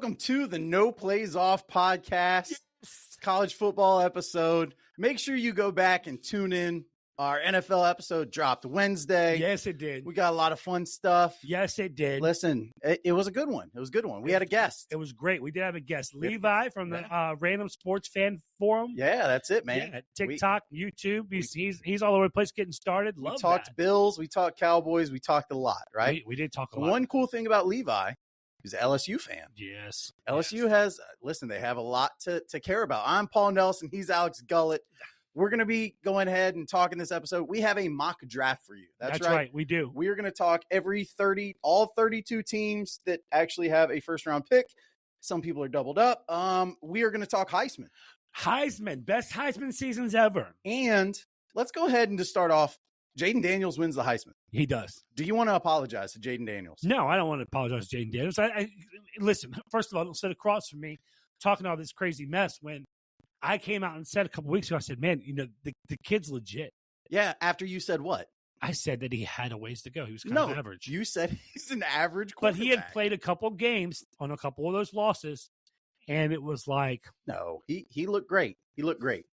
Welcome to the No Plays Off podcast, college football episode. Make sure you go back and tune in. Our NFL episode dropped Wednesday. Yes, it did. We got a lot of fun stuff. Yes, it did. Listen, it was a good one. It was a good one. We had a guest. It was great. We did have a guest, Levi from the Random Sports Fan Forum. Yeah, that's it, man. Yeah, TikTok, YouTube. He's all over the place getting started. We talked Bills. We talked Cowboys. We talked a lot, right? We did talk a lot. One cool thing about Levi, he's an LSU fan. Yes. LSU has, listen, they have a lot to care about. I'm Paul Nelson. He's Alex Gullett. We're going to be going ahead and talking this episode. We have a mock draft for you. That's right. We do. We are going to talk all 32 teams that actually have a first-round pick. Some people are doubled up. We are going to talk Heisman. Best Heisman seasons ever. And let's go ahead and just start off. Jaden Daniels wins the Heisman. He does. Do you want to apologize to Jaden Daniels? No, I don't want to apologize to Jaden Daniels. Listen, first of all, don't sit across from me talking all this crazy mess when I came out and said a couple weeks ago, I said, man, the kid's legit. Yeah, after you said what? I said that he had a ways to go. He was kind of average. You said he's an average quarterback. But he had played a couple games on a couple of those losses, and it was like. No, he looked great. He looked great.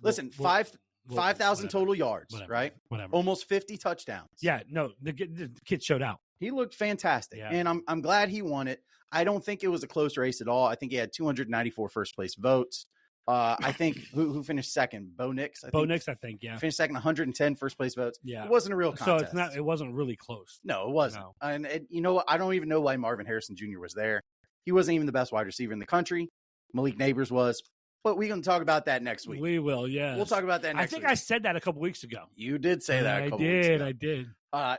Listen, 5,000 total yards, right? Whatever. Almost 50 touchdowns. Yeah, no, the kid showed out. He looked fantastic, and I'm glad he won it. I don't think it was a close race at all. I think he had 294 first-place votes. I think who finished second? Bo Nix, I think, yeah. Finished second, 110 first-place votes. Yeah. It wasn't a real contest. So it wasn't really close. No, it wasn't. No. And you know what? I don't even know why Marvin Harrison Jr. was there. He wasn't even the best wide receiver in the country. Malik Neighbors was. But we're going to talk about that next week. We will, yeah. We'll talk about that next week. I think I said that a couple weeks ago. You did say that a couple weeks ago. I did.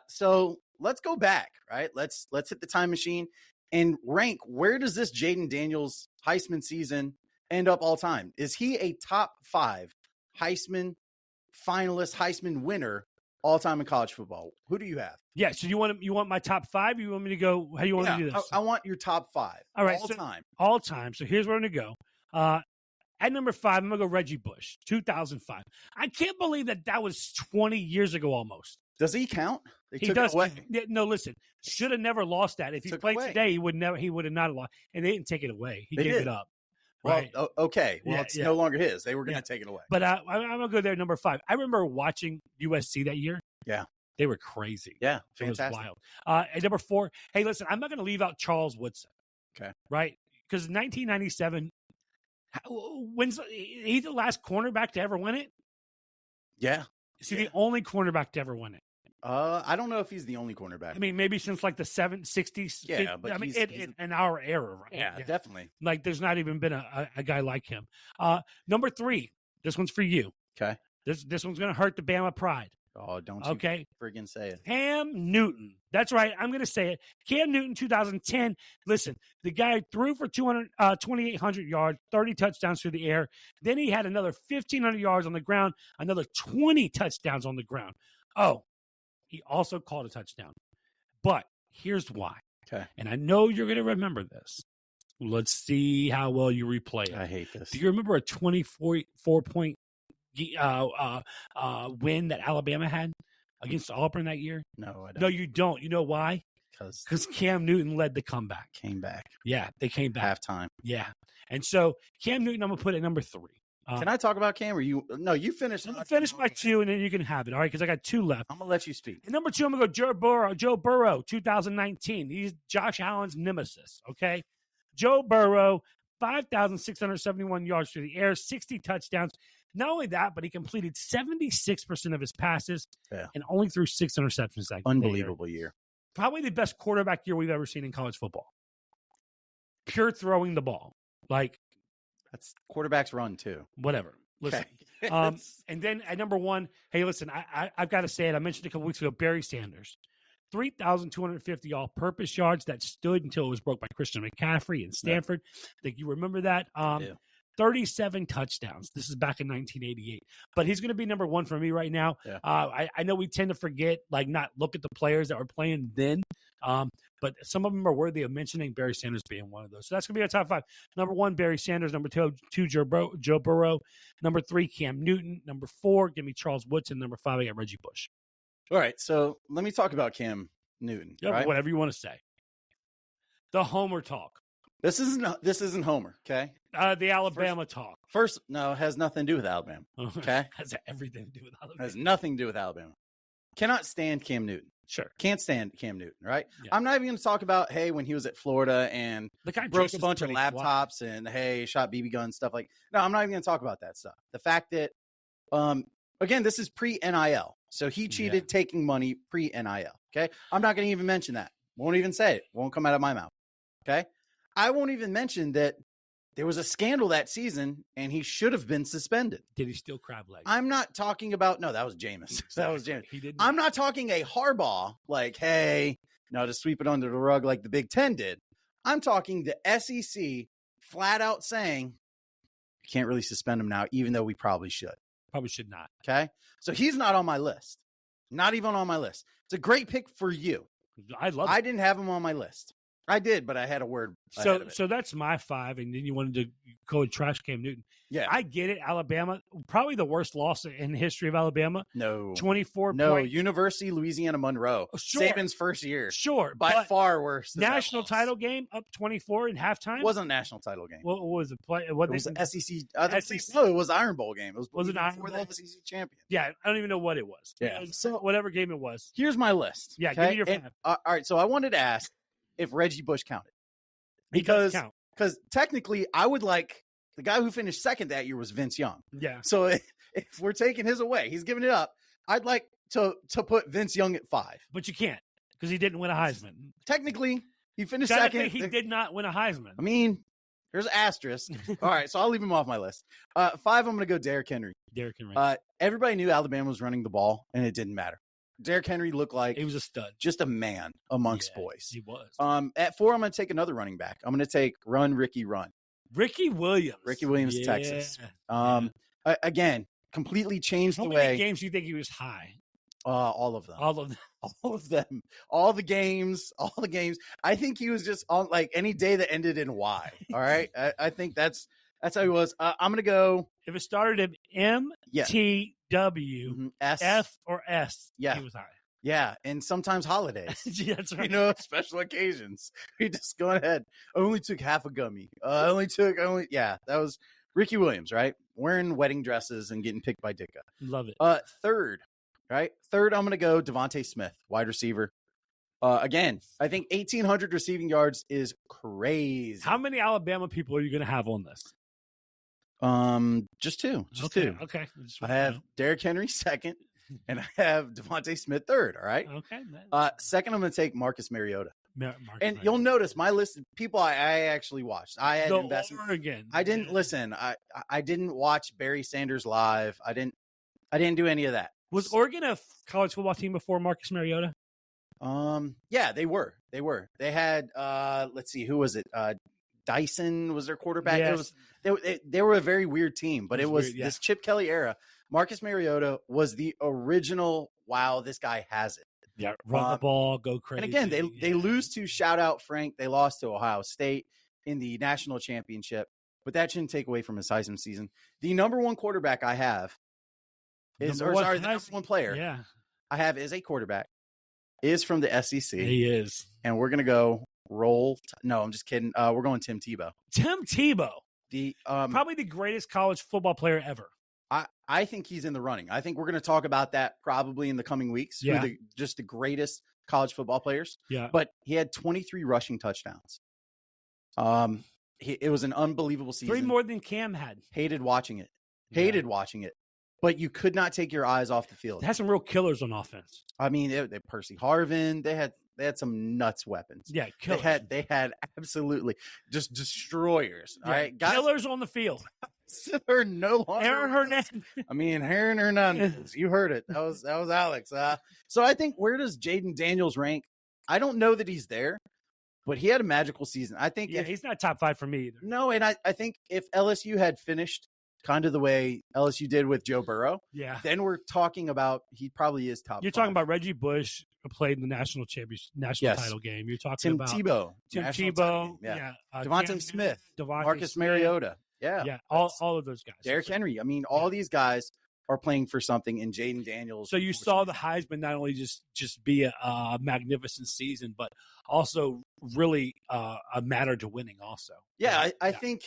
So let's go back, right? Let's hit the time machine and rank, where does this Jaden Daniels Heisman season end up all time? Is he a top 5 Heisman finalist, Heisman winner all time in college football? Who do you have? Yeah, so you want my top 5? Or you want me to go? How do you want to do this? I want your top 5. All right, time. All time. So here's where I'm going to go. At number 5, I'm going to go Reggie Bush, 2005. I can't believe that was 20 years ago almost. Does he count? He does. No, listen. Should have never lost that. If he played today, he would have not lost. And they didn't take it away. He gave it up. Right? Well, okay. Well, it's no longer his. They were going to take it away. But I'm going to go there, number 5. I remember watching USC that year. Yeah. They were crazy. Yeah, fantastic. It was wild. At number 4, hey, listen, I'm not going to leave out Charles Woodson. Okay. Right? Because 1997, he's the last cornerback to ever win it? Yeah. Is he the only cornerback to ever win it? I don't know if he's the only cornerback. I mean, maybe since like the 60s. Yeah, but he's in our era, right? Yeah, definitely. Like, there's not even been a guy like him. Number 3, this one's for you. Okay. This one's going to hurt the Bama pride. Oh, don't you friggin' say it. Cam Newton. That's right. I'm going to say it. Cam Newton, 2010. Listen, the guy threw for 2,800 yards, 30 touchdowns through the air. Then he had another 1,500 yards on the ground, another 20 touchdowns on the ground. Oh, he also called a touchdown. But here's why. Okay. And I know you're going to remember this. Let's see how well you replay it. I hate this. Do you remember a 24-point win that Alabama had against Auburn that year? No, I don't. No, you don't. You know why? Because Cam Newton led the comeback. Came back. Yeah, they came back. Halftime. Yeah. And so Cam Newton, I'm going to put at number 3. Can I talk about Cam or you? No, you finish. I'm going to finish my 2 and then you can have it. All right. Because I got 2 left. I'm going to let you speak. And number 2, I'm going to go Joe Burrow, 2019. He's Josh Allen's nemesis. Okay. Joe Burrow, 5,671 yards through the air, 60 touchdowns. Not only that, but he completed 76% of his passes and only threw 6 interceptions that Unbelievable year. Probably the best quarterback year we've ever seen in college football. Pure throwing the ball. Like, that's quarterbacks run too. Whatever. Listen. Okay. And then at number 1, hey, listen, I've got to say it. I mentioned it a couple weeks ago, Barry Sanders. 3,250 all-purpose yards that stood until it was broke by Christian McCaffrey in Stanford. I think you remember that. 37 touchdowns. This is back in 1988. But he's going to be number 1 for me right now. Yeah. I know we tend to forget, like, not look at the players that were playing then. But some of them are worthy of mentioning, Barry Sanders being one of those. So that's going to be our top 5. Number 1, Barry Sanders. Number 2, Joe Burrow. Number 3, Cam Newton. Number 4, give me Charles Woodson. Number 5, I got Reggie Bush. All right, so let me talk about Cam Newton. Yeah, right? Whatever you want to say. The Homer talk. This isn't Homer, okay? The Alabama talk. First, no, it has nothing to do with Alabama, okay? Has everything to do with Alabama. Has nothing to do with Alabama. Cannot stand Cam Newton. Sure. Can't stand Cam Newton, right? Yeah. I'm not even going to talk about, hey, when he was at Florida and the guy broke a bunch of laptops and, hey, shot BB guns, stuff like – no, I'm not even going to talk about that stuff. The fact that, again, this is pre-NIL. So he cheated taking money pre-NIL, okay? I'm not going to even mention that. Won't even say it. Won't come out of my mouth, okay? I won't even mention that there was a scandal that season and he should have been suspended. Did he steal crab legs? I'm not talking about – no, that was Jameis. That was Jameis. He didn't. I'm not talking a Harbaugh like, hey, to sweep it under the rug like the Big Ten did. I'm talking the SEC flat out saying you can't really suspend him now, even though we probably should. Probably should not. Okay? So he's not on my list. Not even on my list. It's a great pick for you. I love it. I didn't have him on my list. I did, but I had a word. So that's my 5, and then you wanted to go and trash Cam Newton. Yeah, I get it. Alabama, probably the worst loss in the history of Alabama. No, 24. University Louisiana Monroe. Sure. Saban's first year. Sure, by far worse. National title game up 24 in halftime. It wasn't a national title game. What was the play? It was an SEC. No, it was Iron Bowl game. It was an Iron Bowl? the SEC champion. Yeah, I don't even know what it was. Yeah, so whatever game it was. Here's my list. Yeah, give me your 5. All right, so I wanted to ask if Reggie Bush counted. Because technically, I would like the guy who finished second that year was Vince Young. Yeah. So if we're taking his away, he's giving it up. I'd like to put Vince Young at 5. But you can't because he didn't win a Heisman. Technically, he finished second. He did not win a Heisman. I mean, there's an asterisk. All right, so I'll leave him off my list. 5, I'm going to go Derrick Henry. Derrick Henry. Everybody knew Alabama was running the ball, and it didn't matter. Derrick Henry looked like he was a stud, just a man amongst boys. He was. At 4, I'm going to take another running back. I'm going to take Ricky Williams. Ricky Williams, Texas. Again, completely changed the way. How many games do you think he was high? All of them. All of them. All of them. All the games. I think he was just on like any day that ended in Y. All right. I think that's how he was. I'm going to go. If it started in M, T, W, S, F, or S, he was high. Yeah, and sometimes holidays. That's right. Special occasions. We just go ahead. I only took half a gummy. That was Ricky Williams, right? Wearing wedding dresses and getting picked by Dicka. Love it. Third, right? Third, I'm going to go Devontae Smith, wide receiver. Again, I think 1,800 receiving yards is crazy. How many Alabama people are you going to have on this? Just 2. Okay. I have Derrick Henry second, and I have Devontae Smith third. All right. Okay. Second, I'm going to take Marcus Mariota. Mariota. You'll notice my list of people I actually watched. I had invested. Oregon. I didn't listen. I didn't watch Barry Sanders live. I didn't do any of that. Was Oregon a college football team before Marcus Mariota? Yeah, they were. They had let's see, who was it? Dyson was their quarterback. Yes. They were a very weird team, but it was weird, this Chip Kelly era. Marcus Mariota was the original. Wow, this guy has it. Yeah, run the ball, go crazy. And again, they lose to, shout out Frank. They lost to Ohio State in the national championship, but that shouldn't take away from his Heisman season. The number 1 quarterback I have the number 1 player I have is a quarterback. Is from the SEC. He is, and we're gonna go roll. No, I'm just kidding. We're going Tim Tebow. Tim Tebow, the probably the greatest college football player ever. I think he's in the running. I think we're going to talk about that probably in the coming weeks. Yeah, just the greatest college football players. Yeah, but he had 23 rushing touchdowns. It was an unbelievable season. 3 more than Cam had. Hated watching it. But you could not take your eyes off the field. They had some real killers on offense. I mean, they Percy Harvin. They had some nuts weapons. Yeah, killers. They had absolutely just destroyers. Yeah, all right, guys, killers on the field. They're no longer Aaron Hernandez. I mean, Aaron Hernandez. You heard it. That was Alex. So I think, where does Jaden Daniels rank? I don't know that he's there, but he had a magical season. I think he's not top 5 for me either. No, and I think if LSU had finished kind of the way LSU did with Joe Burrow, then we're talking about he probably is top. You're 5. talking about Reggie Bush, who played in the national title game. You're talking about Tim Tebow, Devontae Smith, Marcus Mariota. Yeah, all of those guys. Derrick Henry. I mean, all these guys are playing for something in Jaden Daniels. So you saw the Heisman not only just be a magnificent season, but also really a matter to winning also. Yeah, I think.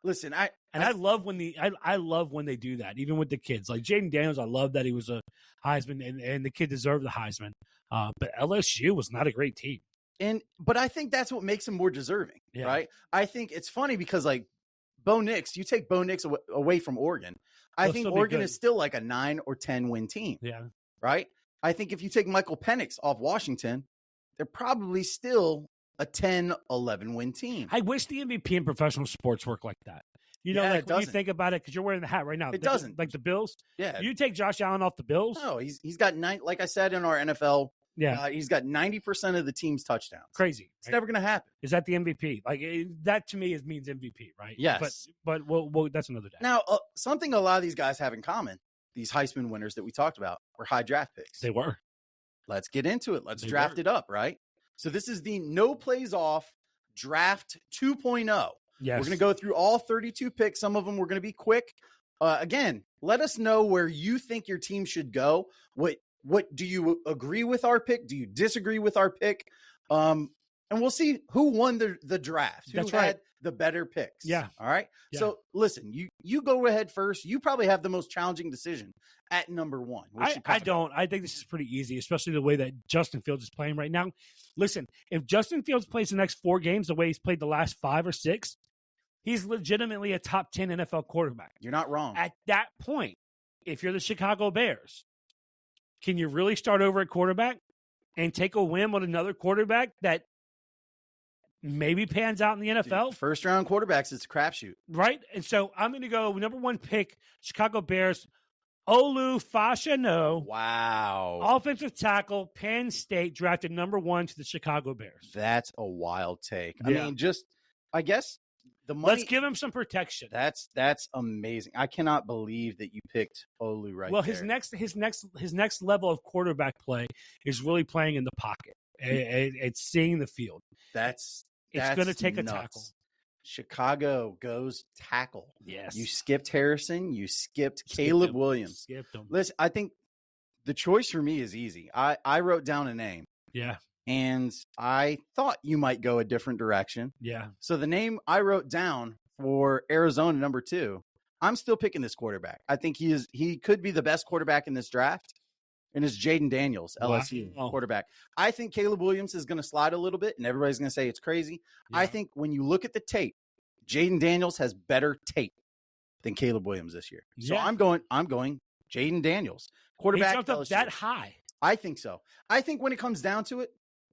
Listen, I love when I love when they do that, even with the kids. Like Jaden Daniels, I love that he was a Heisman, and the kid deserved the Heisman. But LSU was not a great team. But I think that's what makes him more deserving, right? I think it's funny because, like, Bo Nix, you take Bo Nix away from Oregon, I think Oregon is still like a 9 or 10 win team. Yeah. Right? I think if you take Michael Penix off Washington, they're probably still a 10-11 win team. I wish the MVP in professional sports worked like that. You know, like when you think about it, because you're wearing the hat right now. It doesn't. Like the Bills. Yeah. You take Josh Allen off the Bills. No, he's got like I said in our NFL. Yeah. He's got 90% of the team's touchdowns. Crazy. It's never going to happen. Is that the MVP? Like that to me means MVP, right? Yes. But we'll that's another day. Now, something a lot of these guys have in common, these Heisman winners that we talked about, were high draft picks. They were. Let's get into it. Let's draft it up, right? So this is the no plays off draft 2.0. Yes. We're going to go through all 32 picks. Some of them we're going to be quick. Again, let us know where you think your team should go. What do you agree with our pick? Do you disagree with our pick? And we'll see who won the draft. Who had the better picks. Yeah. All right. Yeah. So listen, you go ahead first. You probably have the most challenging decision at number 1. I don't. I think this is pretty easy, especially the way that Justin Fields is playing right now. Listen, if Justin Fields plays the next 4 games the way he's played the last 5 or 6, he's legitimately a top 10 NFL quarterback. You're not wrong. At that point, if you're the Chicago Bears, can you really start over at quarterback and take a whim on another quarterback that maybe pans out in the NFL? Dude, first round quarterbacks, it's a crapshoot. Right? And so I'm going to go number 1 pick, Chicago Bears, Olu Fashanu. Wow. Offensive tackle, Penn State, drafted number 1 to the Chicago Bears. That's a wild take. Yeah. I mean, I guess the money. Let's give him some protection. That's amazing. I cannot believe that you picked Olu right well, there. his next level of quarterback play is really playing in the pocket. It's seeing the field. It's going to take nuts. a tackle. Chicago goes tackle. Yes. You skipped Harrison. You skipped Caleb Williams. Skipped him. Listen, I think the choice for me is easy. I wrote down a name. Yeah. And I thought you might go a different direction. Yeah. So the name I wrote down for Arizona, number 2, I'm still picking this quarterback. I think he could be the best quarterback in this draft. And it's Jaden Daniels, LSU quarterback. I think Caleb Williams is going to slide a little bit, and everybody's going to say it's crazy. Yeah. I think when you look at the tape, Jaden Daniels has better tape than Caleb Williams this year. So I'm going Jaden Daniels, quarterback. He jumped up that high. I think so. I think when it comes down to it,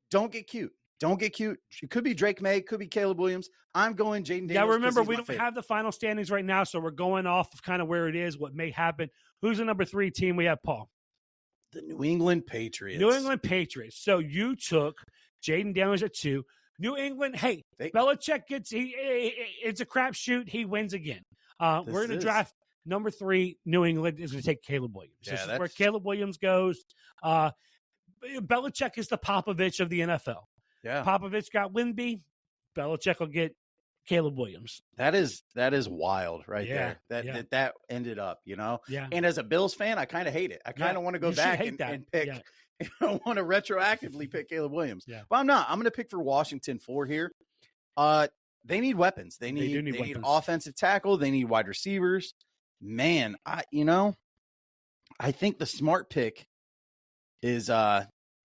don't get cute. Don't get cute. It could be Drake May, could be Caleb Williams. I'm going Jaden Daniels. Yeah, remember, we don't have the final standings right now, so we're going off of kind of where it is, what may happen. Who's the number 3 team we have, Paul? The New England Patriots. New England Patriots. So you took Jaden Daniels at 2. New England, hey, Belichick it's a crapshoot. He wins again. We're going to draft number 3. New England is going to take Caleb Williams. Yeah, this is where Caleb Williams goes. Belichick is the Popovich of the NFL. Yeah. Popovich got Wimby. Belichick will get Caleb Williams. That is wild right there. That ended up, Yeah. And as a Bills fan, I kind of hate it. I kind of want to go back and pick. Yeah. I want to retroactively pick Caleb Williams. Yeah. But I'm not. I'm going to pick for Washington 4 here. They need weapons. They need offensive tackle. They need wide receivers. Man, I think the smart pick is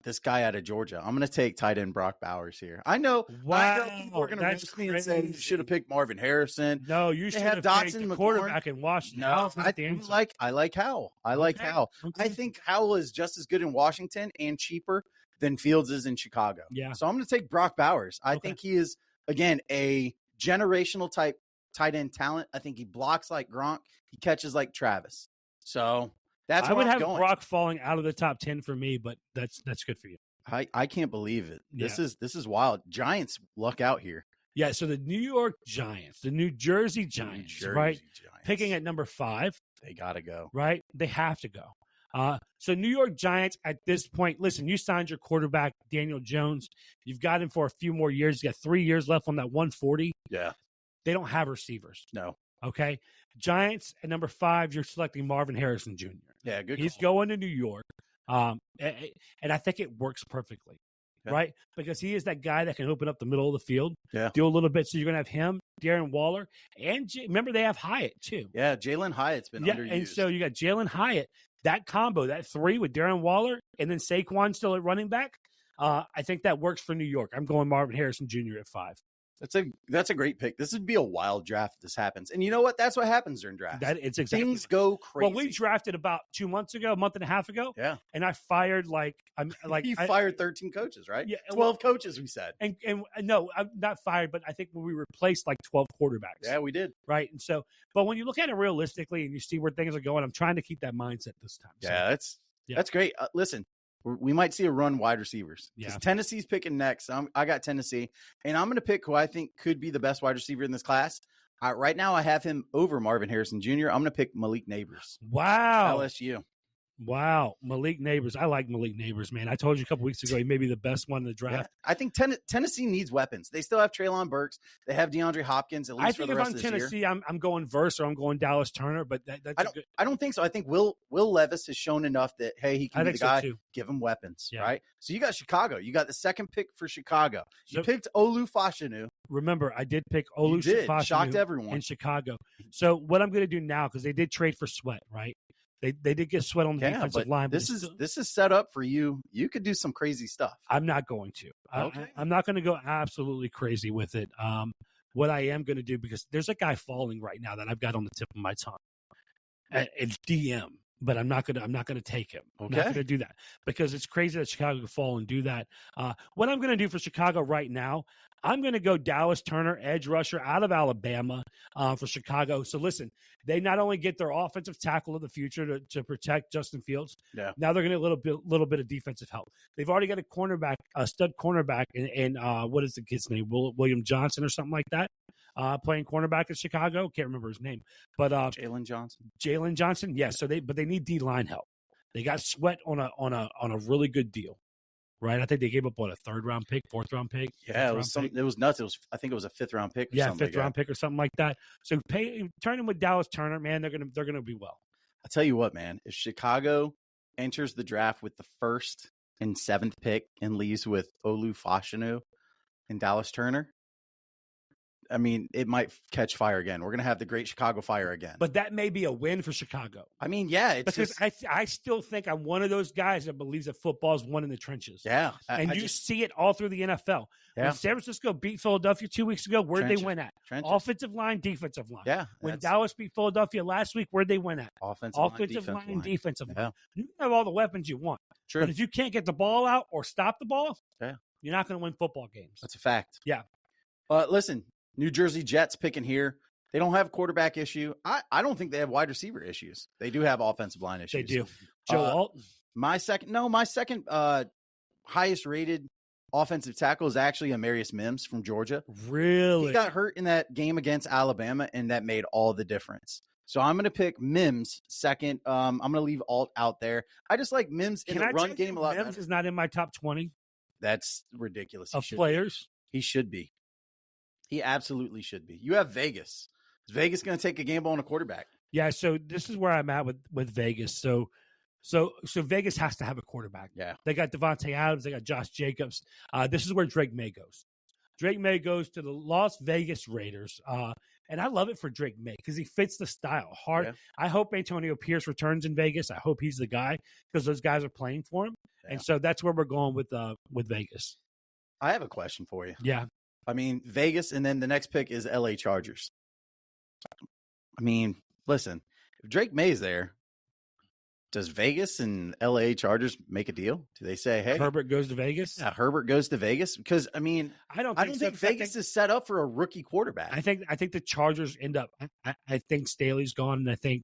this guy out of Georgia. I'm going to take tight end Brock Bowers here. I know. Wow. I know people are going to roast me and say you should have picked Marvin Harrison. No, you should have Dotson, the quarterback in Washington. No, I like Howell. Howell. Okay. I think Howell is just as good in Washington and cheaper than Fields is in Chicago. Yeah. So I'm going to take Brock Bowers. I think he is, again, a generational type tight end talent. I think he blocks like Gronk. He catches like Travis. So that's I would have Brock falling out of the top 10 for me, but that's good for you. I can't believe it. This is wild. Giants luck out here. Yeah, so the New York Giants, the New Jersey Giants, right? Picking at number 5. They got to go. Right? They have to go. So New York Giants at this point, listen, you signed your quarterback, Daniel Jones. You've got him for a few more years. You got 3 years left on that 140. Yeah. They don't have receivers. No. Okay. Giants at number 5, you're selecting Marvin Harrison Jr. Yeah, good He's call. going to New York. And I think it works perfectly, right? Because he is that guy that can open up the middle of the field, do a little bit. So you're going to have him, Darren Waller, and remember they have Hyatt too. Yeah, Jalen Hyatt's been underused. And so you got Jalen Hyatt, that combo, that 3 with Darren Waller, and then Saquon still at running back. I think that works for New York. I'm going Marvin Harrison Jr. at 5. That's a great pick. This would be a wild draft if this happens. And you know what? That's what happens during drafts. It's exactly things go crazy. Well, we drafted about 2 months ago, a month and a half ago. Yeah. And I fired you fired 13 coaches, right? Yeah, 12 coaches, we said. And no, I'm not fired, but I think we replaced like 12 quarterbacks. Yeah, we did. Right. And so, but when you look at it realistically and you see where things are going, I'm trying to keep that mindset this time. Yeah, that's great. Listen, we might see a run wide receivers. Yeah. Tennessee's picking next. I got Tennessee, and I'm going to pick who I think could be the best wide receiver in this class. Right now, I have him over Marvin Harrison Jr. I'm going to pick Malik Neighbors. Wow. LSU. Wow. Malik Neighbors. I like Malik Neighbors, man. I told you a couple weeks ago he may be the best one in the draft. Yeah. I think Tennessee needs weapons. They still have Treylon Burks. They have DeAndre Hopkins, at least for the rest of this year. I think if I'm Tennessee, I'm going Verse or I'm going Dallas Turner, but I don't think so. I think Will Levis has shown enough that, hey, he can be the guy. So give him weapons, right? So you got Chicago. You got the second pick for Chicago. You picked Olu Fashanu. Remember, I did pick Olu Fashanu. Shocked everyone. In Chicago. So what I'm going to do now, because they did trade for Sweat, right? They did get Sweat on the defensive line. This is set up for you. You could do some crazy stuff. I'm not going to. Okay. I'm not going to go absolutely crazy with it. What I am going to do, because there's a guy falling right now that I've got on the tip of my tongue. It's DM, but I'm not going to take him. Okay. I'm not going to do that because it's crazy that Chicago could fall and do that. What I'm going to do for Chicago right now, I'm going to go Dallas Turner, edge rusher out of Alabama for Chicago. So listen, they not only get their offensive tackle of the future to protect Justin Fields. Yeah. Now they're going to get a little bit of defensive help. They've already got a stud cornerback, and what is the kid's name? William Johnson or something like that. Playing cornerback at Chicago. Can't remember his name, but Jalen Johnson. Jalen Johnson. Yes. Yeah, they need D line help. They got Sweat on a really good deal. Right, I think they gave up a 3rd-round pick, 4th-round pick. Yeah, it was nuts. I think it was a 5th-round pick. Yeah, 5th-round pick or something like that. So turn them with Dallas Turner, man. They're gonna be well. I'll tell you what, man. If Chicago enters the draft with the 1st and 7th pick and leaves with Olu Fashanu and Dallas Turner, I mean, it might catch fire again. We're going to have the Great Chicago Fire again. But that may be a win for Chicago. I mean, yeah. It's because I still think I'm one of those guys that believes that football is won in the trenches. Yeah. And you see it all through the NFL. Yeah. When San Francisco beat Philadelphia 2 weeks ago, where'd they win at? Trenches. Offensive line, defensive line. Yeah. When Dallas beat Philadelphia last week, where'd they win at? Offensive line, defensive line. You can have all the weapons you want. True. But if you can't get the ball out or stop the ball, you're not going to win football games. That's a fact. Yeah. Listen, New Jersey Jets picking here. They don't have a quarterback issue. I don't think they have wide receiver issues. They do have offensive line issues. They do. Joe Alt? My second highest rated offensive tackle is actually Amarius Mims from Georgia. Really? He got hurt in that game against Alabama, and that made all the difference. So I'm going to pick Mims second. I'm going to leave Alt out there. I just like Mims in the run game a lot. Mims is not in my top 20. That's ridiculous. Of players? He should be. He absolutely should be. You have Vegas. Is Vegas going to take a gamble on a quarterback? Yeah, so this is where I'm at with Vegas. So Vegas has to have a quarterback. Yeah. They got Devontae Adams. They got Josh Jacobs. This is where Drake May goes. Drake May goes to the Las Vegas Raiders. And I love it for Drake May because he fits the style hard. Yeah. I hope Antonio Pierce returns in Vegas. I hope he's the guy because those guys are playing for him. Yeah. And so that's where we're going with Vegas. I have a question for you. Yeah. I mean, Vegas, and then the next pick is LA Chargers. I mean, listen, if Drake May's there, does Vegas and LA Chargers make a deal? Do they say, hey, Herbert goes to Vegas? Yeah, Herbert goes to Vegas? Because, I mean, I don't think Vegas is set up for a rookie quarterback. I think the Chargers end up, I think Staley's gone, and I think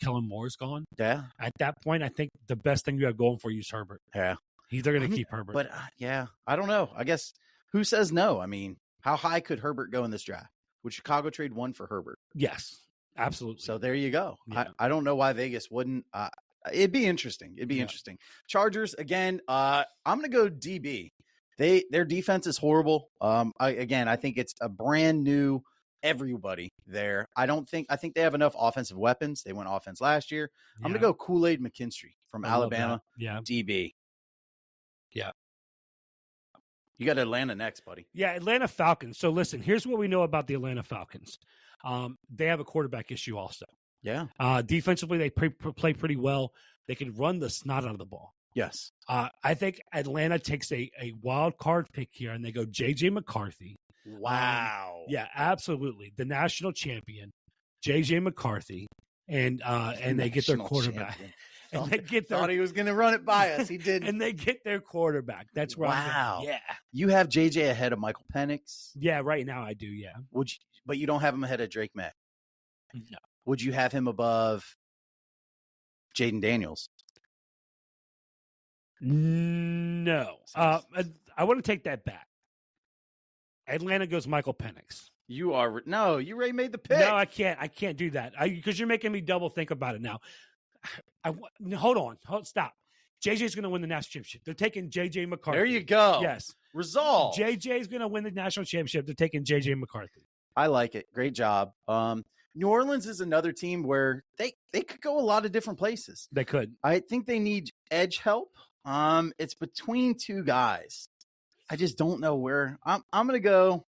Kellen Moore's gone. Yeah. At that point, I think the best thing you have going for you is Herbert. Yeah. They're going to keep Herbert. But, I don't know. I guess. Who says no? I mean, how high could Herbert go in this draft? Would Chicago trade one for Herbert? Yes, absolutely. So there you go. Yeah. I don't know why Vegas wouldn't. It'd be interesting. Interesting. Chargers, again, I'm going to go DB. Their defense is horrible. I think it's a brand new everybody there. I think they have enough offensive weapons. They went offense last year. I'm Yeah. going to go Kool-Aid McKinstry from I love Alabama. that. Yeah. DB. Yeah. You got Atlanta next, buddy. Yeah, Atlanta Falcons. So listen, here's what we know about the Atlanta Falcons. They have a quarterback issue also. Yeah. Defensively, they play pretty well. They can run the snot out of the ball. Yes. I think Atlanta takes a wild card pick here, and they go J.J. McCarthy. Wow. Yeah, absolutely. The national champion, J.J. McCarthy, and they get their quarterback. And they get thought he was going to run it by us. He didn't. And they get their quarterback. That's right. Wow. Yeah. You have JJ ahead of Michael Penix. Yeah, right now I do. Yeah. But you don't have him ahead of Drake May. No. Would you have him above Jaden Daniels? No. I want to take that back. Atlanta goes Michael Penix. You already made the pick. No, I can't. I can't do that because you're making me double think about it now. Hold on. Stop. JJ's going to win the national championship. They're taking JJ McCarthy. There you go. Yes. Resolve. JJ's going to win the national championship. They're taking JJ McCarthy. I like it. Great job. New Orleans is another team where they could go a lot of different places. They could. I think they need edge help. It's between two guys. I just don't know where. I'm going to go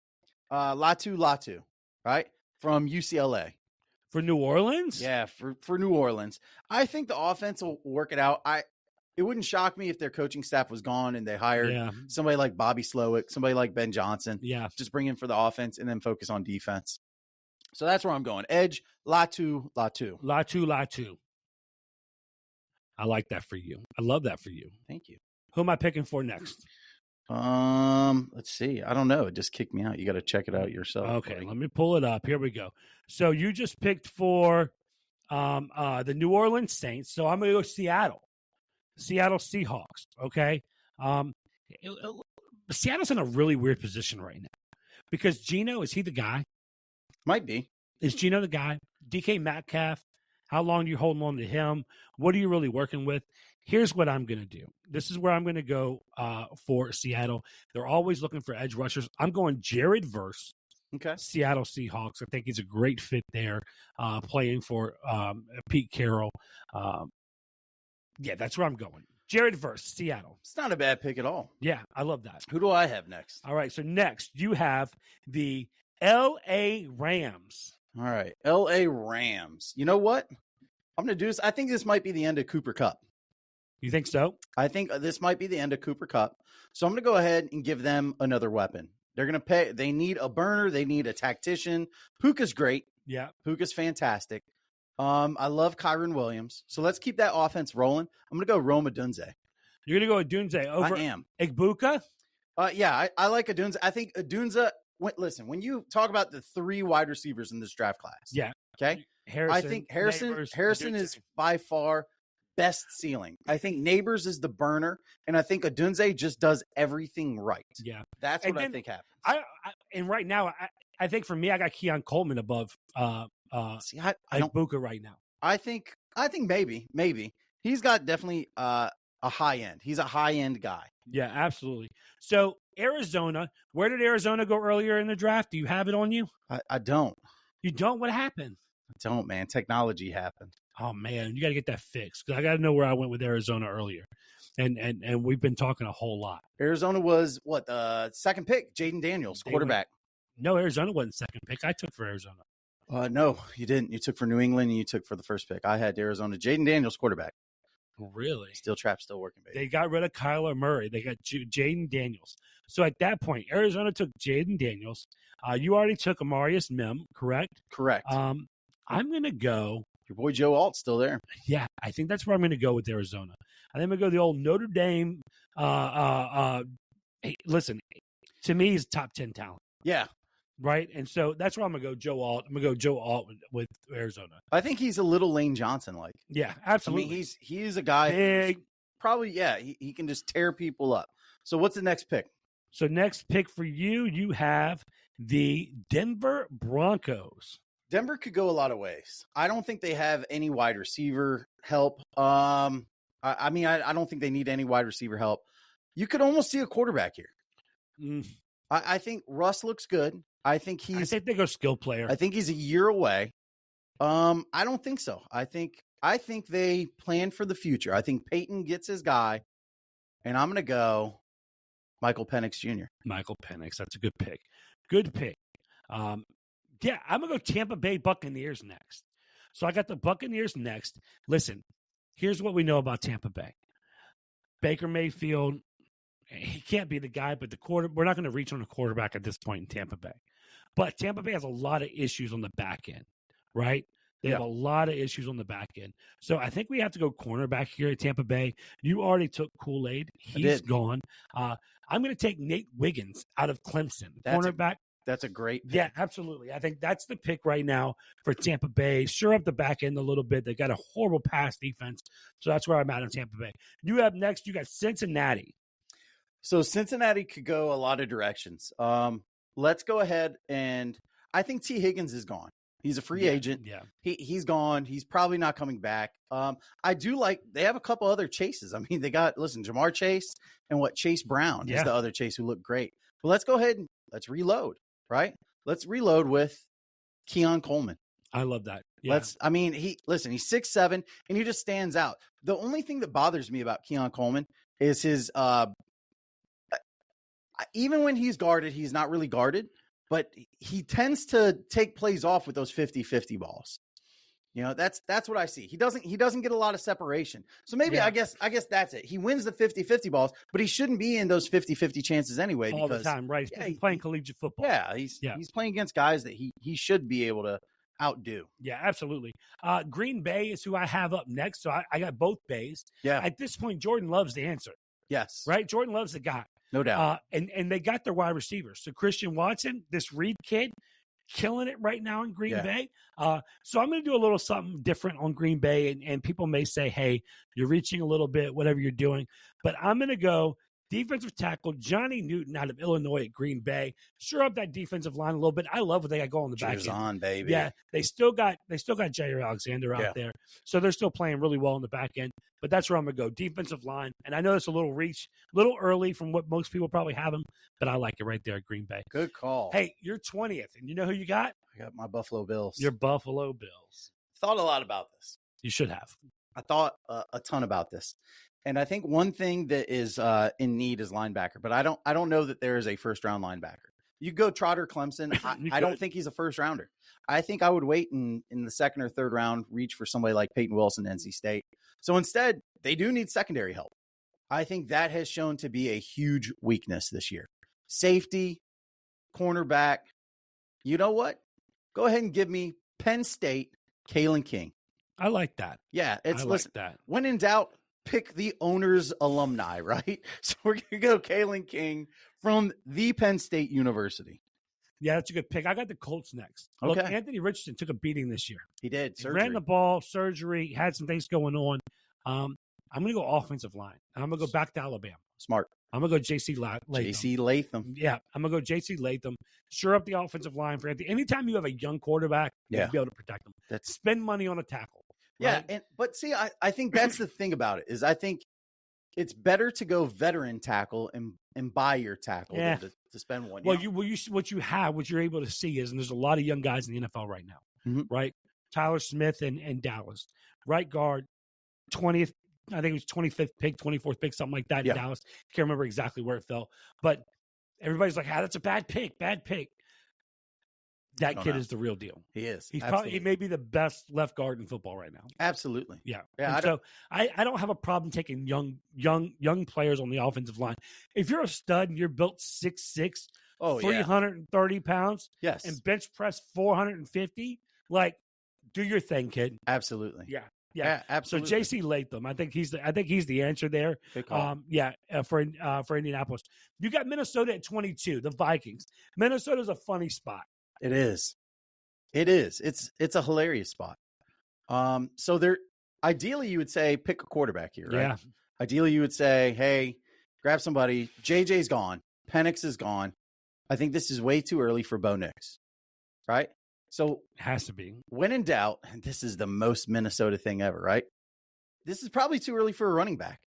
Latu, right? From UCLA. For New Orleans? Yeah, for New Orleans. I think the offense will work it out. It wouldn't shock me if their coaching staff was gone and they hired somebody like Bobby Slowick, somebody like Ben Johnson. Yeah. Just bring in for the offense and then focus on defense. So that's where I'm going. Edge, Latu. Latu. I like that for you. I love that for you. Thank you. Who am I picking for next? Let's see. I don't know. It just kicked me out. You got to check it out yourself. Okay, let me pull it up. Here we go. So you just picked for the New Orleans Saints. So I'm going to go Seattle Seahawks. Okay. Seattle's in a really weird position right now because Geno, is he the guy? Might be. Is Geno the guy? DK Metcalf, how long are you holding on to him? What are you really working with? Here's what I'm going to do. This is where I'm going to go for Seattle. They're always looking for edge rushers. I'm going Jared Verse. Okay. Seattle Seahawks. I think he's a great fit there, playing for Pete Carroll. Yeah, that's where I'm going. Jared Verse, Seattle. It's not a bad pick at all. Yeah, I love that. Who do I have next? All right, so next you have the L.A. Rams. All right, L.A. Rams. You know what? I'm going to do this. I think this might be the end of Cooper Kupp. You think so? I think this might be the end of Cooper Kupp. So I'm going to go ahead and give them another weapon. They're going to pay. They need a burner. They need a tactician. Puka's great. Yeah. Puka's fantastic. I love Kyron Williams. So let's keep that offense rolling. I'm going to go Rome Odunze. You're going to go Odunze over Igbuka? Yeah, I like Odunze. I think Odunze, listen, when you talk about the three wide receivers in this draft class. Yeah. Okay. I think Harrison is by far best ceiling. I think Neighbors is the burner, and I think Odunze just does everything right. Yeah. That's what I think happens. And right now, I think for me, I got Keon Coleman above I don't Buka right now. I think maybe he's got definitely a high end. He's a high end guy. Yeah, absolutely. So Arizona, where did Arizona go earlier in the draft? Do you have it on you? I don't. You don't? What happened? I don't, man. Technology happened. Oh man, you got to get that fixed because I got to know where I went with Arizona earlier, and we've been talking a whole lot. Arizona was what the second pick? Jaden Daniels, quarterback. No, Arizona wasn't second pick. I took for Arizona. No, you didn't. You took for New England and you took for the first pick. I had Arizona. Jaden Daniels, quarterback. Really? Steel trap still working, baby. They got rid of Kyler Murray. They got Jaden Daniels. So at that point, Arizona took Jaden Daniels. You already took Amarius Mim, correct? Correct. I'm going to go. Your boy Joe Alt's still there. Yeah, I think that's where I'm going to go with Arizona. I think I'm going to go the old Notre Dame. Hey, listen, to me, he's top 10 talent. Yeah. Right? And so that's where I'm going to go Joe Alt. I'm going to go Joe Alt with Arizona. I think he's a little Lane Johnson-like. Yeah, absolutely. I mean, he's a guy big. Probably, yeah, he can just tear people up. So what's the next pick? So next pick for you, you have the Denver Broncos. Denver could go a lot of ways. I don't think they have any wide receiver help. I don't think they need any wide receiver help. You could almost see a quarterback here. I think Russ looks good. I think they go skill player. I think he's a year away. I don't think so. I think they plan for the future. I think Peyton gets his guy, and I'm going to go Michael Penix Jr. Michael Penix. That's a good pick. Good pick. Yeah, I'm going to go Tampa Bay Buccaneers next. So I got the Buccaneers next. Listen, here's what we know about Tampa Bay. Baker Mayfield, he can't be the guy, but we're not going to reach on a quarterback at this point in Tampa Bay. But Tampa Bay has a lot of issues on the back end, right? They have a lot of issues on the back end. So I think we have to go cornerback here at Tampa Bay. You already took Kool-Aid. He's gone. I'm going to take Nate Wiggins out of Clemson. Cornerback. That's a great pick. Yeah, absolutely. I think that's the pick right now for Tampa Bay. Sure up the back end a little bit. They got a horrible pass defense. So that's where I'm at in Tampa Bay. You have next, you got Cincinnati. So Cincinnati could go a lot of directions. Let's go ahead, and I think T. Higgins is gone. He's a free agent. Yeah. He's gone. He's probably not coming back. I do like, they have a couple other Chases. I mean, they got, Jamar Chase and Chase Brown is the other Chase who look great. But let's go ahead and let's reload, right? Let's reload with Keon Coleman. I love that. Yeah. He's 6'7", and he just stands out. The only thing that bothers me about Keon Coleman is his, even when he's guarded, he's not really guarded, but he tends to take plays off with those 50-50 balls. That's what I see. He doesn't get a lot of separation. So maybe I guess that's it. He wins the 50-50 balls, but he shouldn't be in those 50-50 chances anyway. All the time, right? He's playing collegiate football. Yeah, he's playing against guys that he should be able to outdo. Yeah, absolutely. Green Bay is who I have up next. So I got both Bays. Yeah. At this point, Jordan Love's the answer. Yes. Right? Jordan Love's the guy. No doubt. And they got their wide receivers. So Christian Watson, this Reed kid, killing it right now in Green Bay. So I'm going to do a little something different on Green Bay. And people may say, hey, you're reaching a little bit, whatever you're doing. But I'm going to go defensive tackle Johnny Newton out of Illinois at Green Bay. Sure up that defensive line a little bit. I love what they got going on the back end. On, baby. Yeah, they still got Jair Alexander out there. So they're still playing really well on the back end. But that's where I'm going to go, defensive line. And I know it's a little early from what most people probably have them, but I like it right there at Green Bay. Good call. Hey, you're 20th, and you know who you got? I got my Buffalo Bills. Your Buffalo Bills. Thought a lot about this. You should have. I thought a ton about this. And I think one thing that is in need is linebacker, but I don't know that there is a first-round linebacker. You go Trotter Clemson. I don't think he's a first-rounder. I think I would wait in the second or third round, reach for somebody like Peyton Wilson, NC State. So instead, they do need secondary help. I think that has shown to be a huge weakness this year. Safety, cornerback. You know what? Go ahead and give me Penn State, Kalen King. I like that. Yeah, that. When in doubt, pick the owner's alumni, right? So we're going to go Kalen King from the Penn State University. Yeah, that's a good pick. I got the Colts next. Okay. Look, Anthony Richardson took a beating this year. He did. He ran the ball, surgery, had some things going on. I'm going to go offensive line. I'm going to go back to Alabama. Smart. I'm going to go J.C. Latham. J.C. Latham. Yeah, I'm going to go J.C. Latham. Sure up the offensive line for Anthony. Anytime you have a young quarterback, you'll be able to protect them. Spend money on a tackle. Yeah, right? but see, I think that's the thing about it is I think it's better to go veteran tackle and buy your tackle than to spend one. Well, what you're able to see is, and there's a lot of young guys in the NFL right now, right? Tyler Smith and Dallas, right guard, 20th, I think it was 25th pick, 24th pick, something like that in Dallas. Can't remember exactly where it fell, but everybody's like, that's a bad pick. That kid is the real deal. He is. He may be the best left guard in football right now. Absolutely. Yeah. So I don't have a problem taking young players on the offensive line. If you're a stud and you're built 6'6", 330 pounds, and bench press 450, like, do your thing, kid. Absolutely. Yeah, absolutely. So J.C. Latham, I think he's the answer there. For Indianapolis, you got Minnesota at 22. The Vikings. Minnesota's a funny spot. It is. It's a hilarious spot. So there, ideally, you would say pick a quarterback here, right? Yeah. Ideally, you would say, hey, grab somebody. JJ's gone. Penix is gone. I think this is way too early for Bo Nix, right? So it has to be. When in doubt, and this is the most Minnesota thing ever, right? This is probably too early for a running back.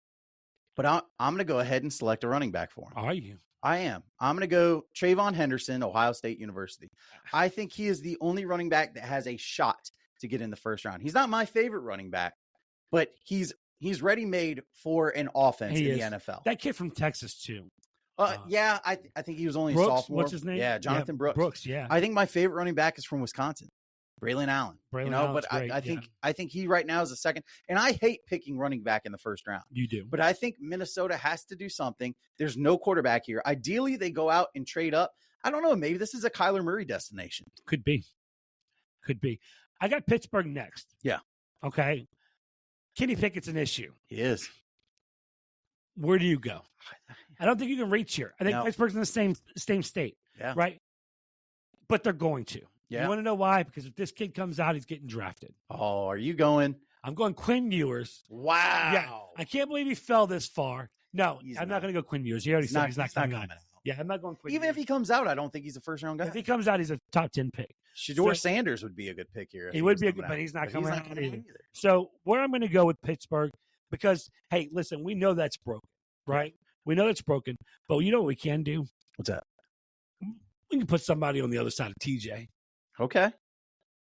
But I'm going to go ahead and select a running back for him. Are you? I am. I'm going to go Trayvon Henderson, Ohio State University. I think he is the only running back that has a shot to get in the first round. He's not my favorite running back, but he's ready-made for an offense in the NFL. That kid from Texas, too. Yeah, I think he was only Brooks, a sophomore. What's his name? Yeah, Jonathan Brooks. Brooks, yeah. I think my favorite running back is from Wisconsin, Braylon Allen. Allen's great, I think he right now is a second. And I hate picking running back in the first round. You do. But I think Minnesota has to do something. There's no quarterback here. Ideally, they go out and trade up. I don't know. Maybe this is a Kyler Murray destination. Could be. I got Pittsburgh next. Yeah. Okay. Kenny Pickett's an issue. He is. Where do you go? I don't think you can reach here. I think Pittsburgh's in the same state. Yeah. Right? But they're going to. Yeah. You want to know why? Because if this kid comes out, he's getting drafted. Oh, are you going? I'm going Quinn Ewers. Wow. Yeah. I can't believe he fell this far. No, I'm not going to go Quinn Ewers. He already said he's not coming out. Yeah, I'm not going Quinn Even Ewers. if he comes out, I don't think he's a first-round guy. If he comes out, he's a top 10 pick. Shedeur Sanders would be a good pick here. He would be a good, but he's not coming out either. So where I'm going to go with Pittsburgh, because, hey, listen, we know that's broken, right? We know that's broken, but you know what we can do? What's that? We can put somebody on the other side of TJ. Okay.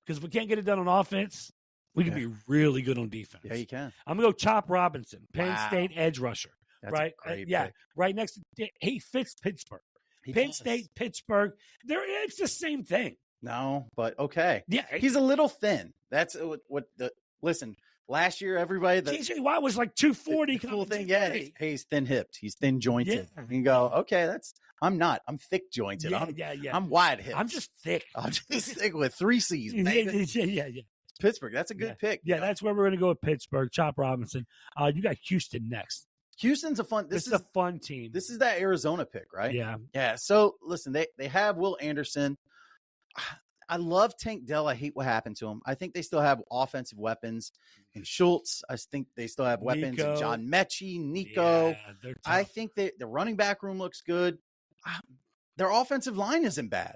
Because if we can't get it done on offense, we can be really good on defense. Yeah, you can. I'm going to go Chop Robinson, Penn State edge rusher. That's right? pick. Right next to he fits Pittsburgh. Penn State, Pittsburgh. It's the same thing. No, but okay. Yeah. He's a little thin. That's what the listen. Last year, everybody TJ Watt was like 240. The cool thing, hey, he's thin hipped. He's thin jointed. Yeah. You go, okay, I'm not. I'm thick jointed. I'm wide hipped. I'm just thick. I'm just thick with 3 C's. Yeah. Pittsburgh. That's a good pick. Yeah, that's where we're going to go with Pittsburgh. Chop Robinson. You got Houston next. Houston's a fun. This is a fun team. This is that Arizona pick, right? Yeah. So listen, they have Will Anderson. I love Tank Dell. I hate what happened to him. I think they still have offensive weapons in Schultz. I think they still have weapons in John Mechie, Nico. Yeah, I think the running back room looks good. Their offensive line isn't bad.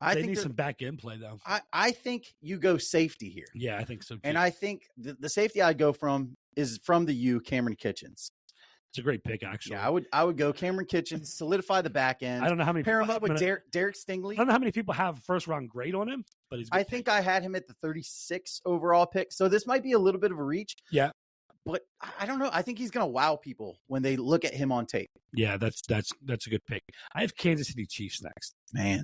They need some back end play, though. I think you go safety here. Yeah, I think so, too. And I think the safety I'd go from is from the U, Cameron Kitchens. It's a great pick, actually. Yeah, I would go Cameron Kitchens, solidify the back end. I don't know how many pair him up with Derek Stingley. I don't know how many people have first round grade on him, but he's. I think I had him at the 36 overall pick, so this might be a little bit of a reach. Yeah, but I don't know. I think he's going to wow people when they look at him on tape. Yeah, that's a good pick. I have Kansas City Chiefs next, man.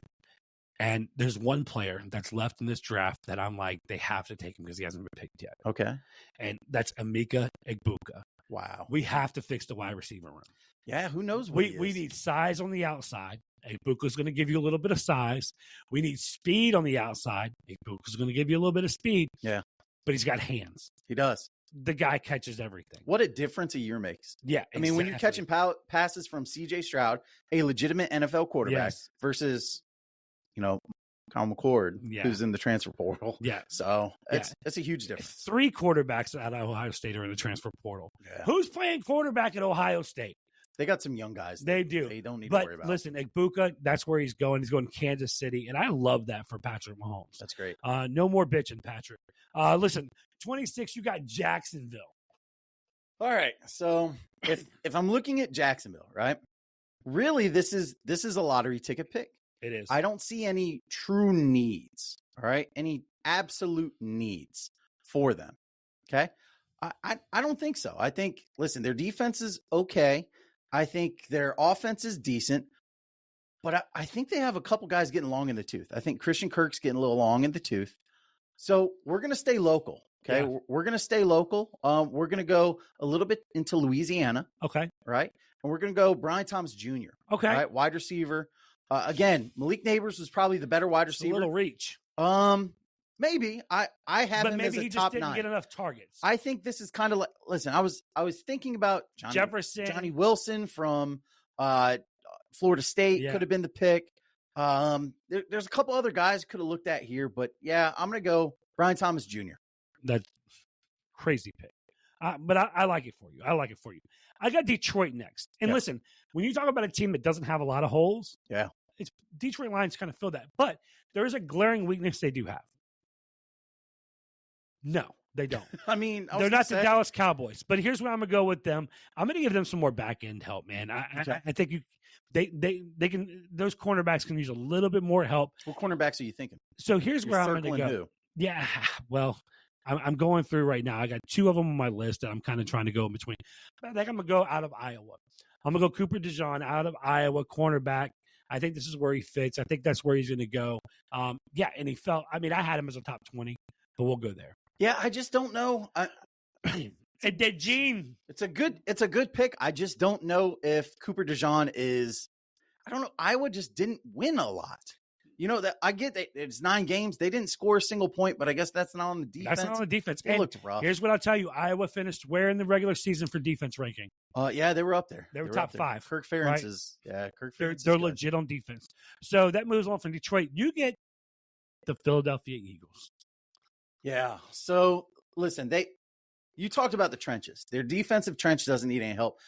And there's one player that's left in this draft that I'm like, they have to take him because he hasn't been picked yet. Okay, and that's Emeka Egbuka. Wow. We have to fix the wide receiver room. Yeah, who knows what we need size on the outside. Egbuka's going to give you a little bit of size. We need speed on the outside. Egbuka's going to give you a little bit of speed. Yeah. But he's got hands. He does. The guy catches everything. What a difference a year makes. Yeah, exactly. I mean, when you're catching passes from C.J. Stroud, a legitimate NFL quarterback, versus, Kyle McCord, who's in the transfer portal. Yeah. So it's a huge difference. 3 quarterbacks out of Ohio State are in the transfer portal. Yeah. Who's playing quarterback at Ohio State? They got some young guys. They do. They don't need to worry about. But listen, Egbuka, that's where he's going. He's going to Kansas City, and I love that for Patrick Mahomes. That's great. No more bitching, Patrick. Listen, 26, you got Jacksonville. All right. So if I'm looking at Jacksonville, right, really this is a lottery ticket pick. It is. I don't see any true needs, all right? Any absolute needs for them, okay? I don't think so. I think, listen, their defense is okay. I think their offense is decent. But I think they have a couple guys getting long in the tooth. I think Christian Kirk's getting a little long in the tooth. So we're going to stay local, okay? Yeah. We're going to stay local. We're going to go a little bit into Louisiana. Okay. Right? And we're going to go Brian Thomas Jr. Okay. Right? Wide receiver. Again, Malik Neighbors was probably the better wide receiver. A little reach. Maybe I have him as a top 9. Maybe he just didn't get enough targets. I think this is kind of like, listen, I was thinking about Johnny Wilson from Florida State could have been the pick. There's a couple other guys could have looked at here, but yeah, I'm going to go Brian Thomas Jr. That's crazy pick. But I like it for you. I got Detroit next. And listen, when you talk about a team that doesn't have a lot of holes, it's Detroit Lions kind of fill that. But there is a glaring weakness they do have. No. They don't. I mean, They're not the Dallas Cowboys. But here's where I'm going to go with them. I'm going to give them some more back end help, man. I think they can. Those cornerbacks can use a little bit more help. What cornerbacks are you thinking? So here's where I'm going to go. Who? Yeah, well, I'm going through right now. I got 2 of them on my list that I'm kind of trying to go in between. I think I'm going to go out of Iowa. I'm going to go Cooper DeJean out of Iowa, cornerback. I think this is where he fits. I think that's where he's going to go. Yeah, and he felt. I mean, I had him as a top 20, but we'll go there. Yeah, I just don't know. And then Gene. It's a good pick. I just don't know if Cooper DeJean is. I don't know. Iowa just didn't win a lot. You know that I get that it's 9 games. They didn't score a single point, but I guess that's not on the defense. That's not on the defense. It looked rough. Here's what I'll tell you: Iowa finished where in the regular season for defense ranking? Yeah, they were up there. They were top 5. Kirk Ferentz right? is Kirk They're Ferentz. They're legit on defense. So that moves on from Detroit. You get the Philadelphia Eagles. Yeah. So listen, you talked about the trenches. Their defensive trench doesn't need any help.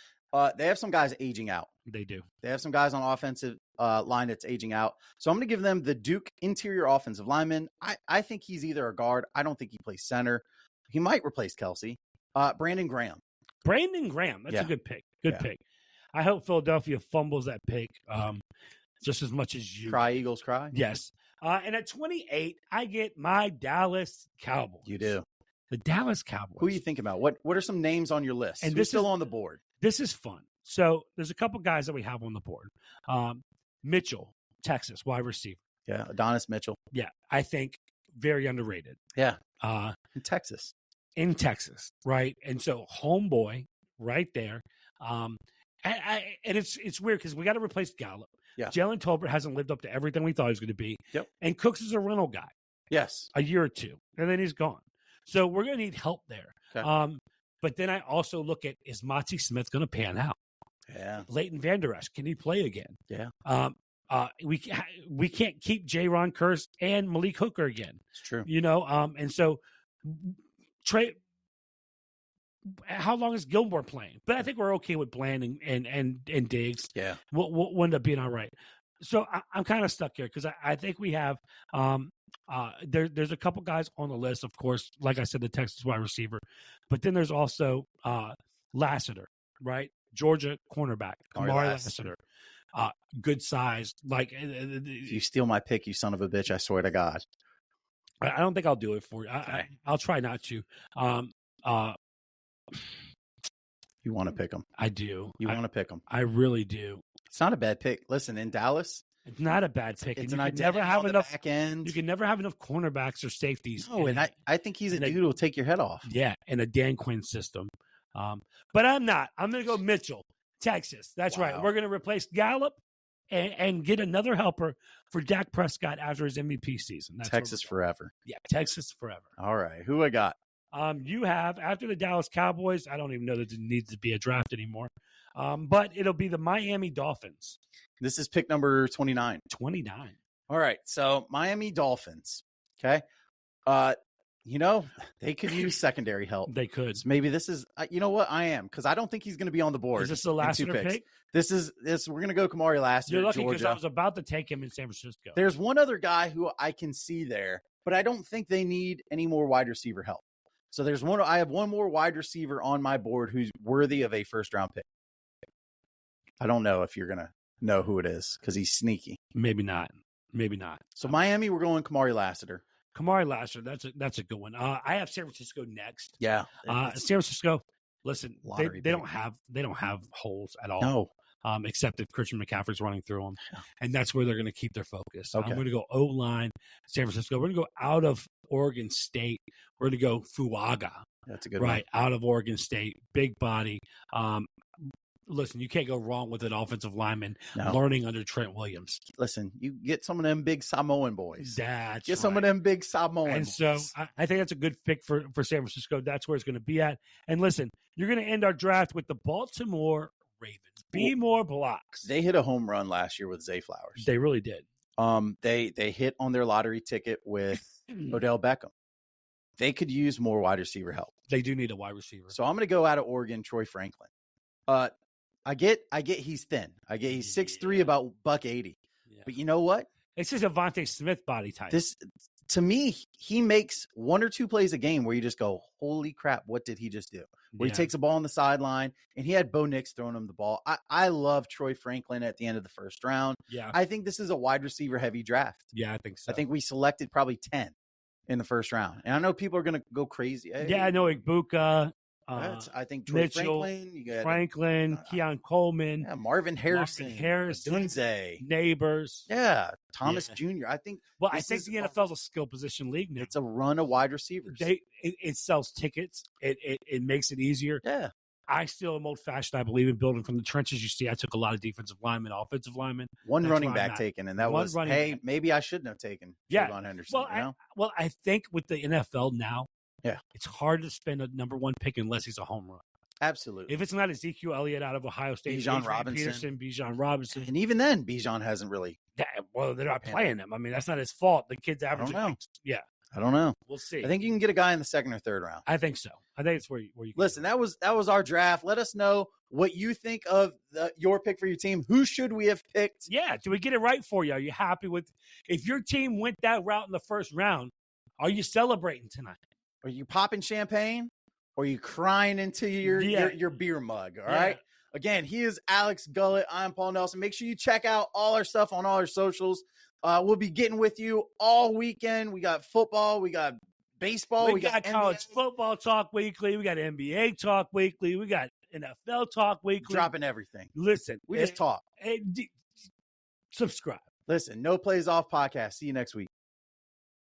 They have some guys aging out. They do. They have some guys on offensive line that's aging out. So I'm going to give them the Duke interior offensive lineman. I think he's either a guard. I don't think he plays center. He might replace Kelsey. Brandon Graham. That's a good pick. Good pick. I hope Philadelphia fumbles that pick just as much as you. Cry, Eagles, cry. Yes. And at 28, I get my Dallas Cowboys. You do. The Dallas Cowboys. Who are you thinking about? What are some names on your list? And Who's still on the board? This is fun. So there's a couple guys that we have on the board. Mitchell, Texas, wide receiver. Yeah, Adonis Mitchell. Yeah, I think very underrated. Yeah. In Texas. Right? And so homeboy right there. And it's weird because we got to replace Gallup. Yeah. Jalen Tolbert hasn't lived up to everything we thought he was going to be. Yep. And Cooks is a rental guy. Yes. A year or 2, and then he's gone. So we're going to need help there. Okay. But then I also look at, is Monty Smith going to pan out? Yeah. Leighton Vander Esch, can he play again? Yeah. We can't keep J-Ron Curse and Malik Hooker again. It's true. You know, and so Trey, how long is Gilmore playing? But I think we're okay with Bland and Diggs. Yeah. We'll end up being all right. So I'm kind of stuck here because I think we have there's a couple guys on the list, of course, like I said, the Texas wide receiver, but then there's also Lassiter, right? Georgia cornerback, Kamari Lassiter, good size. Like, if you steal my pick, you son of a bitch, I swear to God. I don't think I'll do it for you. I'll try not to. You want to pick them? I do. You want to pick them? I really do. It's not a bad pick. Listen, in Dallas, it's not a bad pick. It's and an you can never have enough back end. You can never have enough cornerbacks or safeties. No, and I think he's a dude who will take your head off. Yeah, in a Dan Quinn system. But I'm not. I'm going to go Mitchell, Texas. That's right. We're going to replace Gallup and get another helper for Dak Prescott after his MVP season. That's Texas forever. Yeah, Texas forever. All right. Who I got? You have, after the Dallas Cowboys, I don't even know that it needs to be a draft anymore, but it'll be the Miami Dolphins. This is pick number 29. 29. All right. So Miami Dolphins. Okay. They could use secondary help. They could. So maybe this is, you know what? I am, because I don't think he's going to be on the board. Is this the Lassiter pick? We're going to go Kamari Lassiter. You're lucky because Georgia. I was about to take him in San Francisco. There's one other guy who I can see there, but I don't think they need any more wide receiver help. So I have one more wide receiver on my board who's worthy of a first round pick. I don't know if you're going to know who it is because he's sneaky. Maybe not. So Miami, we're going Kamari Lassiter. Kamari Lassiter, that's a good one. I have San Francisco next. Yeah. San Francisco, listen, they don't have holes at all. No. Except if Christian McCaffrey's running through them. Yeah. And that's where they're going to keep their focus. Okay. I'm going to go O-line, San Francisco. We're going to go out of Oregon State. We're going to go Fuaga. That's a good one. Out of Oregon State. Big body. Listen, you can't go wrong with an offensive lineman learning under Trent Williams. Listen, you get some of them big Samoan boys. Get some of them big Samoan boys. So I think that's a good pick for San Francisco. That's where it's going to be at. And listen, you're going to end our draft with the Baltimore Ravens. Be more blocks. They hit a home run last year with Zay Flowers. They really did. They hit on their lottery ticket with Odell Beckham. They could use more wide receiver help. They do need a wide receiver. So I'm going to go out of Oregon, Troy Franklin. I get he's thin. I get he's 6'3", about $180. Yeah. But you know what? It's just a Devontae Smith body type. to me, he makes one or two plays a game where you just go, holy crap, what did he just do? Where he takes a ball on the sideline, and he had Bo Nix throwing him the ball. I love Troy Franklin at the end of the first round. Yeah. I think this is a wide receiver heavy draft. Yeah, I think so. I think we selected probably 10 in the first round. And I know people are going to go crazy. Hey, yeah, I know Igbuka. I think Troy Mitchell, Franklin. You got Franklin, Keon Coleman. Yeah, Marvin Harrison. Dunze. Neighbors. Yeah, Thomas Jr. I think. Well, I think the NFL is a skill position league now. It's a run of wide receivers. It sells tickets. It makes it easier. Yeah. I still am old fashioned. I believe in building from the trenches. You see, I took a lot of defensive linemen, offensive linemen. One running back taken, and that was, hey, maybe I shouldn't have taken Trayvon Henderson. Well, I think with the NFL now, yeah, it's hard to spend a number one pick unless he's a home run. Absolutely. If it's not Ezekiel Elliott out of Ohio State, Bijan Robinson, and even then, Bijan hasn't really. Well, they're not playing him. I mean, that's not his fault. The kid's averaging. Yeah. I don't know. We'll see. I think you can get a guy in the second or third round. I think so. I think it's where you listen. That was our draft. Let us know what you think of your pick for your team. Who should we have picked? Yeah, do we get it right for you? Are you happy with if your team went that route in the first round? Are you celebrating tonight? Are you popping champagne? Or are you crying into your beer mug? All right. Again, he is Alex Gullett. I'm Paul Nelson. Make sure you check out all our stuff on all our socials. We'll be getting with you all weekend. We got football. We got baseball. We got college football talk weekly. We got NBA talk weekly. We got NFL talk weekly. Dropping everything. Listen. We just talk. Subscribe. Listen, No Plays Off podcast. See you next week.